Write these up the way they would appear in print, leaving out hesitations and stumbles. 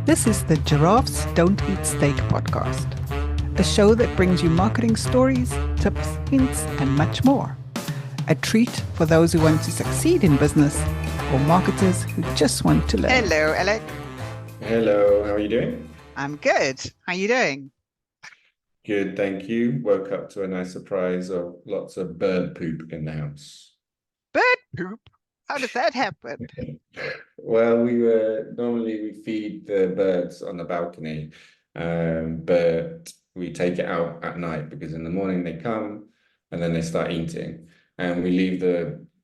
This is the Giraffes Don't Eat Steak podcast, a show that brings you marketing stories, tips, hints, and much more. A treat for those who want to succeed in business or marketers who just want to learn. Hello, Alec. Hello, how are you doing? I'm good. How you doing? Good, thank you. Woke up to a nice surprise of lots of bird poop in the house. Bird poop? How does that happen? Well, we feed the birds on the balcony, but we take it out at night because in the morning they come and then they start eating, and we leave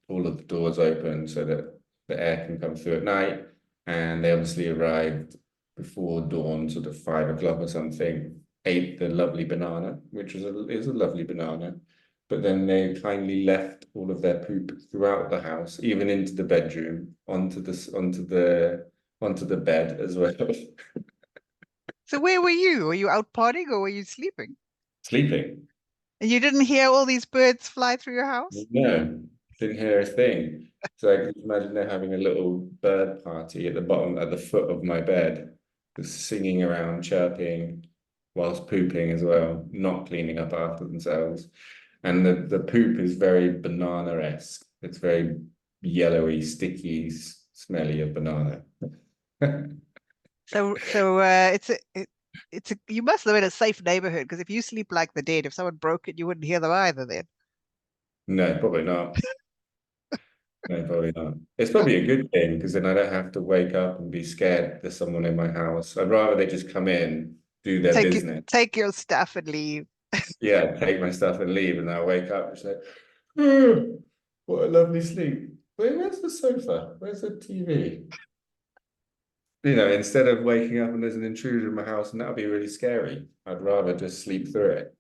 all of the doors open so that the air can come through at night. And they obviously arrived before dawn, sort of 5 o'clock or something. Ate the lovely banana, which is a lovely banana, but then they kindly left all of their poop throughout the house, even into the bedroom, onto the bed as well. So where were you? Were you out partying or were you sleeping? Sleeping. And you didn't hear all these birds fly through your house? No, didn't hear a thing. So I can imagine they're having a little bird party at the foot of my bed, just singing around, chirping, whilst pooping as well, not cleaning up after themselves. And the poop is very banana-esque. It's very yellowy, sticky, smelly of banana. So it's a you must live in a safe neighborhood because if you sleep like the dead, if someone broke it, you wouldn't hear them either then. No, probably not. No, probably not. It's probably a good thing because then I don't have to wake up and be scared there's someone in my house. I'd rather they just come in, do their business. Take your stuff and leave. Yeah, take my stuff and leave, and I'll wake up and say, "Oh, what a lovely sleep. Where's the sofa? Where's the TV?" Instead of waking up and there's an intruder in my house, and that'll be really scary. I'd rather just sleep through it.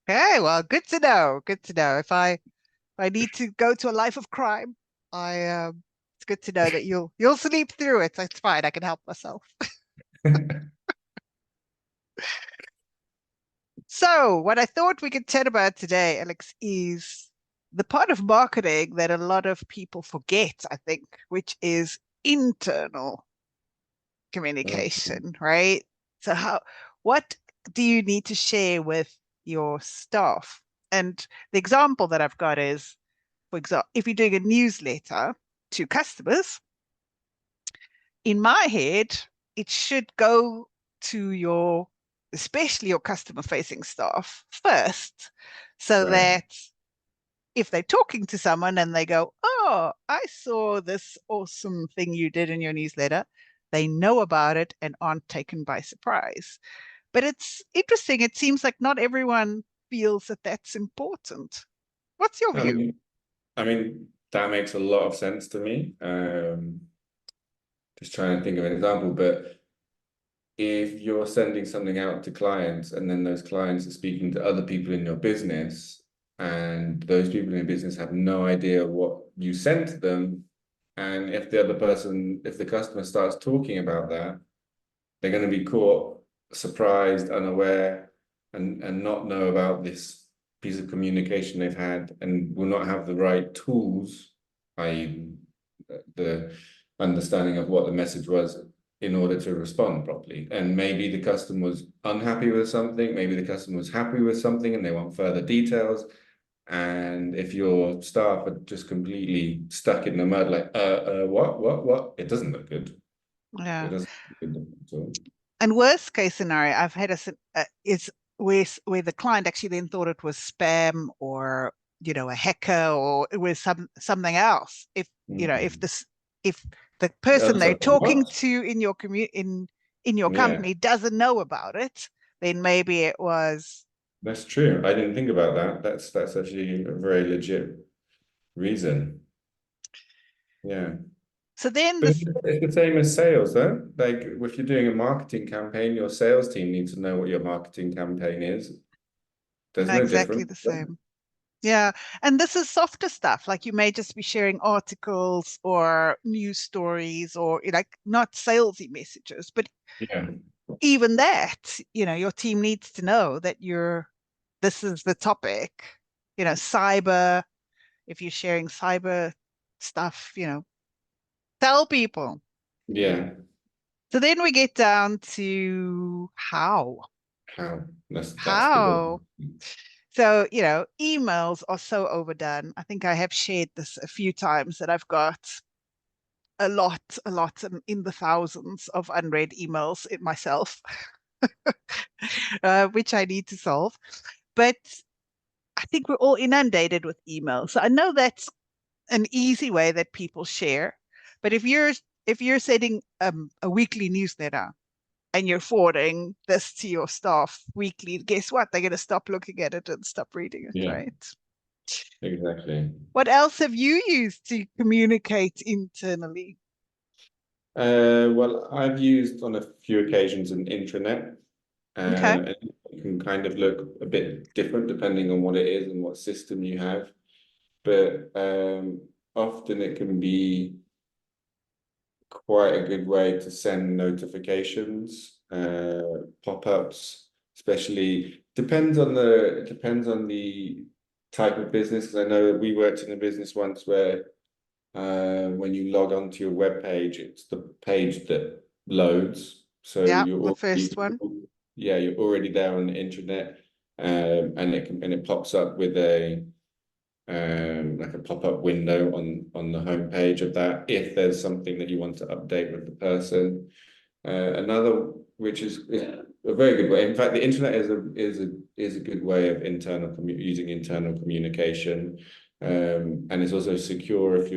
Okay, well, good to know. Good to know. If I need to go to a life of crime, I it's good to know that you'll sleep through it. It's fine. I can help myself. So, what I thought we could chat about today, Alex, is the part of marketing that a lot of people forget, I think, which is internal communication, right? So, what do you need to share with your staff? And the example that I've got is, for example, if you're doing a newsletter to customers, in my head, it should go to especially your customer facing staff first, so Right. that if they're talking to someone and they go, "Oh, I saw this awesome thing you did in your newsletter," they know about it and aren't taken by surprise. But it's interesting. It seems like not everyone feels that that's important. What's your I view? mean, I mean, that makes a lot of sense to me. Just trying to think of an example, but if you're sending something out to clients and then those clients are speaking to other people in your business and those people in your business have no idea what you sent to them, and if the customer starts talking about that, they're going to be caught surprised, unaware, and not know about this piece of communication they've had and will not have the right tools, i.e. the understanding of what the message was in order to respond properly. And maybe the customer was unhappy with something, maybe the customer was happy with something and they want further details. And if your staff are just completely stuck in the mud, like, what? It doesn't look good. It Yeah. doesn't look good at all. And worst case scenario, I've had is where the client actually then thought it was spam or a hacker or it was something else. If the I person was they're like, talking what? to in your in your Yeah, company doesn't know about it, then maybe it was. that's true. I didn't think about that. That's actually a very legit reason. Yeah. So then But this it's the same as sales, though. Like if you're doing a marketing campaign, your sales team needs to know what your marketing campaign is. There's no exactly difference. the same. Yeah. And this is softer stuff. Like you may just be sharing articles or news stories or like not salesy messages, but Yeah. even that, your team needs to know that this is the topic, cyber, if you're sharing cyber stuff, tell people. Yeah. So then we get down to how. How? That's the How? big. So, emails are so overdone. I think I have shared this a few times that I've got a lot in the thousands of unread emails in myself, which I need to solve. But I think we're all inundated with emails. So I know that's an easy way that people share. But if you're sending a weekly newsletter and you're forwarding this to your staff weekly, guess what? They're going to stop looking at it and stop reading it, Yeah, right? exactly. What else have you used to communicate internally? Well, I've used on a few occasions an intranet, Okay. and it can kind of look a bit different depending on what it is and what system you have. But often it can be quite a good way to send notifications, pop-ups, especially depends on the type of business. Because I know that we worked in a business once where when you log onto your web page, it's the page that loads. So Yeah, you're the already, first one. yeah, you're already there on the internet, and it pops up with a like a pop-up window on the home page of that if there's something that you want to update with the person. Another which is a very good way. In fact, the internet is a good way of using internal communication, and it's also secure if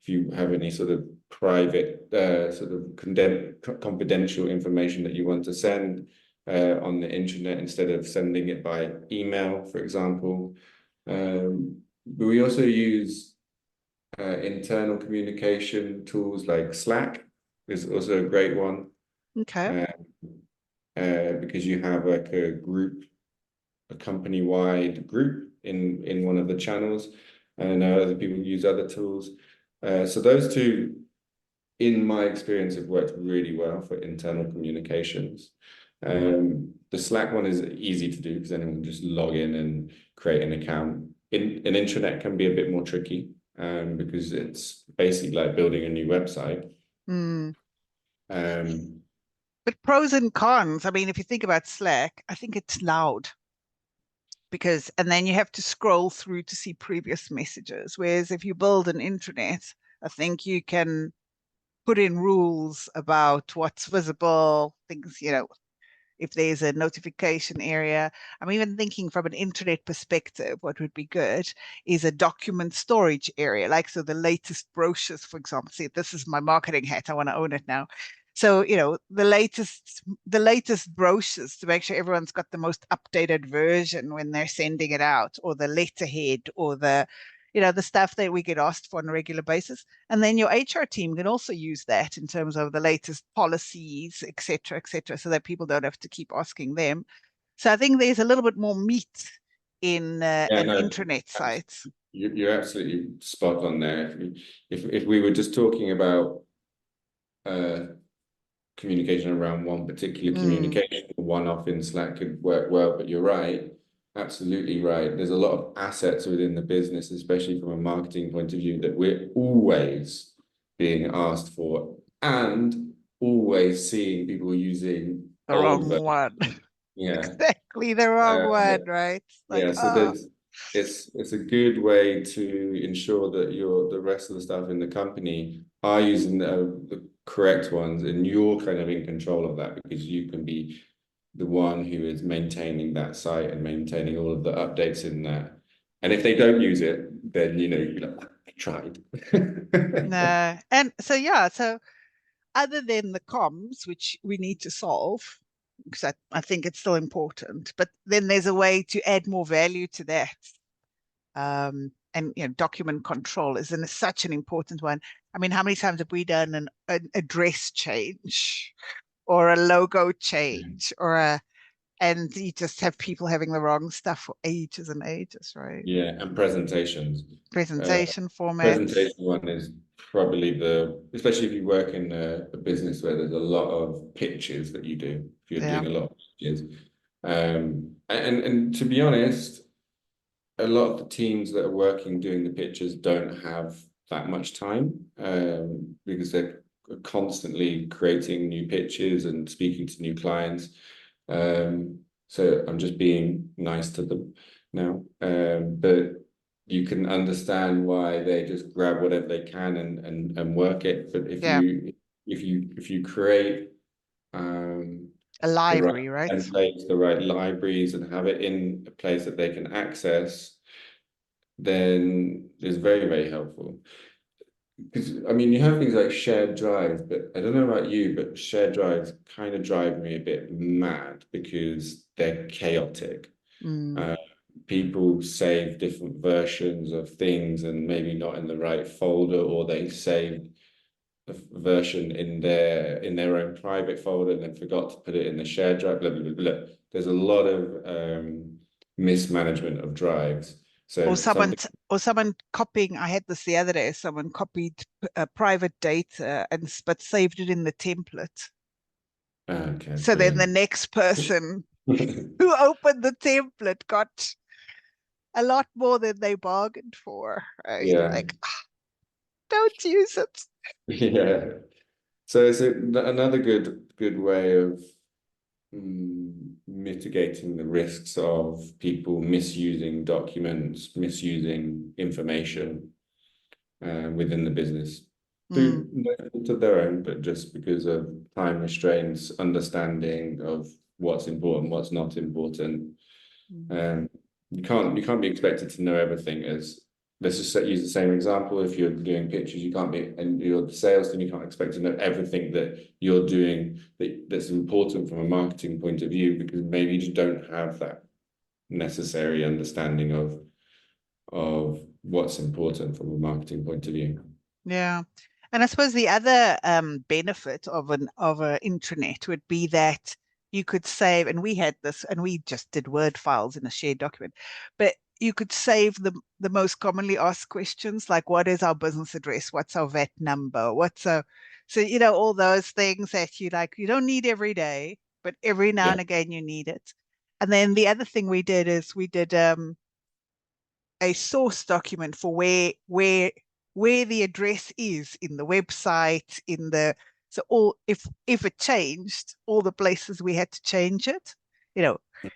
you have any sort of private sort of confidential information that you want to send on the internet instead of sending it by email, for example. But we also use internal communication tools like Slack is also a great one, Okay. uh, because you have like a company-wide group in one of the channels, and other people use other tools. So those two, in my experience, have worked really well for internal communications. The Slack one is easy to do because anyone can just log in and create an account. An intranet can be a bit more tricky because it's basically like building a new website. Mm. Um, But pros and cons. I mean, if you think about Slack, I think it's loud and then you have to scroll through to see previous messages. Whereas if you build an intranet, I think you can put in rules about what's visible, things, if there's a notification area. I'm even thinking from an internet perspective, what would be good is a document storage area. Like, so the latest brochures, for example, see, this is my marketing hat. I want to own it now. So, the latest brochures to make sure everyone's got the most updated version when they're sending it out, or the letterhead, or the stuff that we get asked for on a regular basis. And then your HR team can also use that in terms of the latest policies, et cetera, so that people don't have to keep asking them. So I think there's a little bit more meat in yeah, an no, intranet site. you're absolutely spot on there. If we were just talking about uh, communication around one particular Mm, communication, one off in Slack could work well, but you're right, absolutely right. There's a lot of assets within the business, especially from a marketing point of view, that we're always being asked for and always seeing people using the old wrong versions. one. Yeah. Exactly the wrong Uh, one, right? Like, yeah, so it's a good way to ensure that the rest of the staff in the company are using the correct ones, and you're kind of in control of that because you can be the one who is maintaining that site and maintaining all of the updates in that. And if they don't use it, then you're like, I tried. no. And so, yeah, so other than the comms, which we need to solve, because I think it's still important, but then there's a way to add more value to that. And document control is such an important one. I mean, how many times have we done an address change or a logo change and you just have people having the wrong stuff for ages and ages, right? Yeah, and presentations. Uh, Presentation formats. Presentation one is probably especially if you work in a business where there's a lot of pitches that you do, if you're Yeah. doing a lot of pitches. And to be honest, a lot of the teams that are working doing the pitches don't have that much time because they're constantly creating new pitches and speaking to new clients. So I'm just being nice to them now. But you can understand why they just grab whatever they can and work it. But if you create a the right library, right? templates, the right libraries, and have it in a place that they can access, then it's very, very helpful. Because I mean, you have things like shared drives, but I don't know about you, but shared drives kind of drive me a bit mad because they're chaotic. Mm. People save different versions of things and maybe not in the right folder, or they saved a version in their own private folder and then forgot to put it in the shared drive. Blah, blah, blah, blah. There's a lot of mismanagement of drives. Or So someone something. or someone copying. I had this the other day. Someone copied private data but saved it in the template. Okay, So then the brilliant. next person who opened the template got a lot more than they bargained for. Right? Yeah, Like, don't use it. yeah. So it's another good way of mitigating the risks of people misusing documents, misusing information within the business Mm. through no fault of their own, but just because of time restraints, understanding of what's important, what's not important. Mm. You can't be expected to know everything. As let's just use the same example. If you're doing pictures, you can't be, and you're the sales team, you can't expect to know everything that you're doing that's important from a marketing point of view, because maybe you just don't have that necessary understanding of what's important from a marketing point of view. Yeah. And I suppose the other benefit of an intranet would be that you could save, and we had this, and we just did Word files in a shared document, but you could save the most commonly asked questions, like what is our business address? What's our VAT number? So all those things that you don't need every day, but every now Yeah, and again you need it. And then the other thing we did is we did a source document for where the address is in the website, so all if it changed, all the places we had to change it.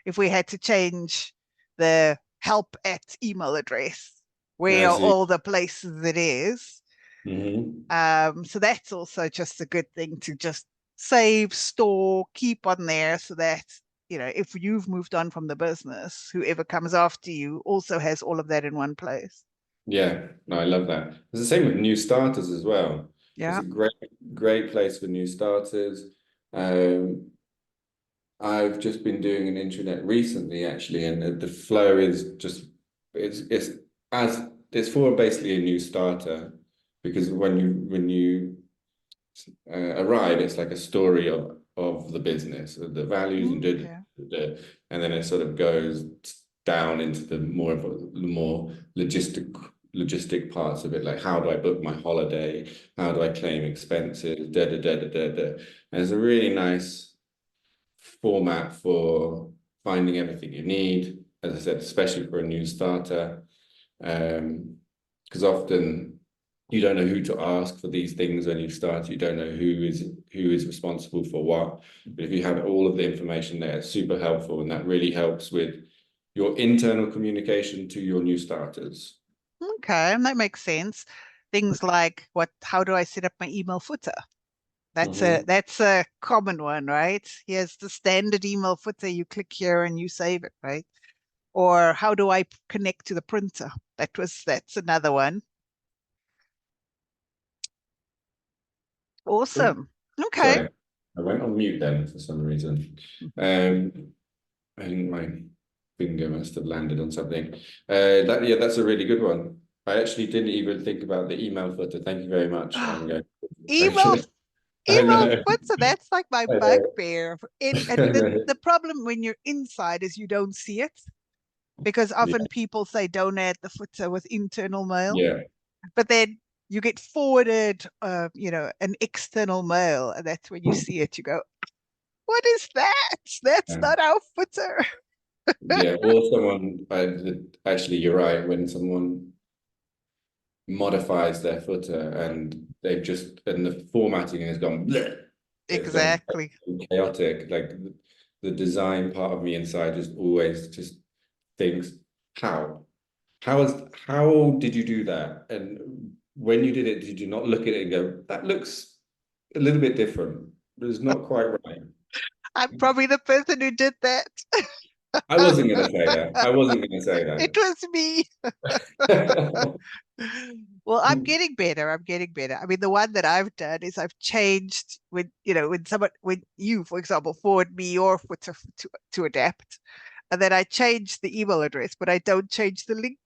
If we had to change the help at email address, where I are see. all the places it is. Hmm. So that's also just a good thing to just save, store, keep on there so that, if you've moved on from the business, whoever comes after you also has all of that in one place. Yeah, no, I love that. It's the same with new starters as well. It's Yeah. a great place for new starters. Um, I've just been doing an intranet recently, actually, and the flow is just it's as it's for basically a new starter, because when you arrive, it's like a story of the business, the values and Okay. and then it sort of goes down into the more logistic parts of it, like how do I book my holiday, how do I claim expenses, da da da da da da. And it's a really nice format for finding everything you need, as I said, especially for a new starter, because often you don't know who to ask for these things when you start. You don't know who is responsible for what. But if you have all of the information there, it's super helpful, and that really helps with your internal communication to your new starters. Okay, that makes sense. Things like how do I set up my email footer? That's a Mhm. that's a common one, right? Here's the standard email footer. You click here and you save it, right? Or how do I connect to the printer? That's another one. Oh, Awesome. Okay. sorry, I went on mute then for some reason. I think my finger must have landed on something. That's a really good one. I actually didn't even think about the email footer. Thank you very much. I'm going. Email Okay. I email know. footer. That's like my I know. bugbear. And I the know. the problem when you're inside is you don't see it because Yeah. often people say don't add the footer with internal mail, Yeah. but then you get forwarded, an external mail, and that's when you see it. You go, "What is that? That's Yeah. not our footer." Yeah. Or someone. Actually, you're right. When someone modifies their footer, and the formatting has gone bleh. It's gone Exactly. chaotic. Like the design part of me inside just always just thinks, how did you do that? And when you did it, did you not look at it and go, that looks a little bit different, but it's not quite right? I'm probably the person who did that. I wasn't going to say that. I wasn't going to say It was me. that. Well, I'm getting better. I'm getting better. I mean, the one that I've done is I've changed when you, for example, forward me your footer to adapt, and then I change the email address, but I don't change the link.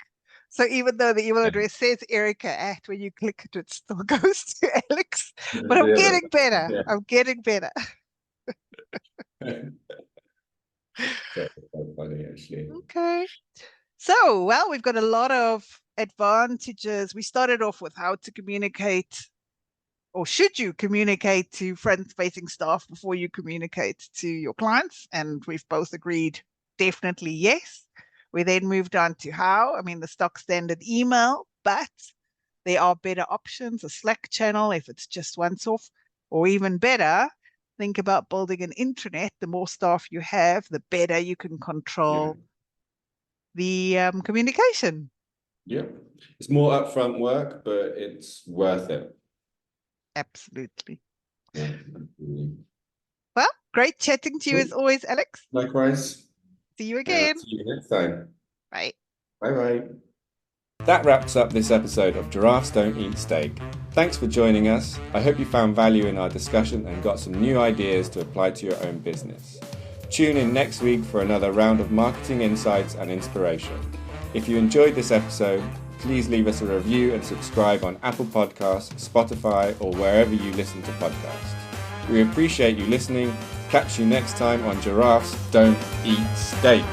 So even though the email address says Erica at, when you click it, it still goes to Alex. But I'm getting better. Yeah. I'm getting better. So quite funny, actually. Okay. So, well, we've got a lot of advantages. We started off with how to communicate, or should you communicate to front-facing staff before you communicate to your clients? And we've both agreed definitely yes. We then moved on to how. I mean, the stock standard email, but there are better options, a Slack channel if it's just once off, or even better, think about building an intranet. The more staff you have, the better you can control the communication. Yeah. It's more upfront work, but it's worth it. Absolutely. Yeah, absolutely. Well, great chatting to you as always, Alex. Likewise. See you again. See you next time. Bye. Bye-bye. That wraps up this episode of Giraffes Don't Eat Steak. Thanks for joining us. I hope you found value in our discussion and got some new ideas to apply to your own business. Tune in next week for another round of marketing insights and inspiration. If you enjoyed this episode, please leave us a review and subscribe on Apple Podcasts, Spotify, or wherever you listen to podcasts. We appreciate you listening. Catch you next time on Giraffes Don't Eat Steak.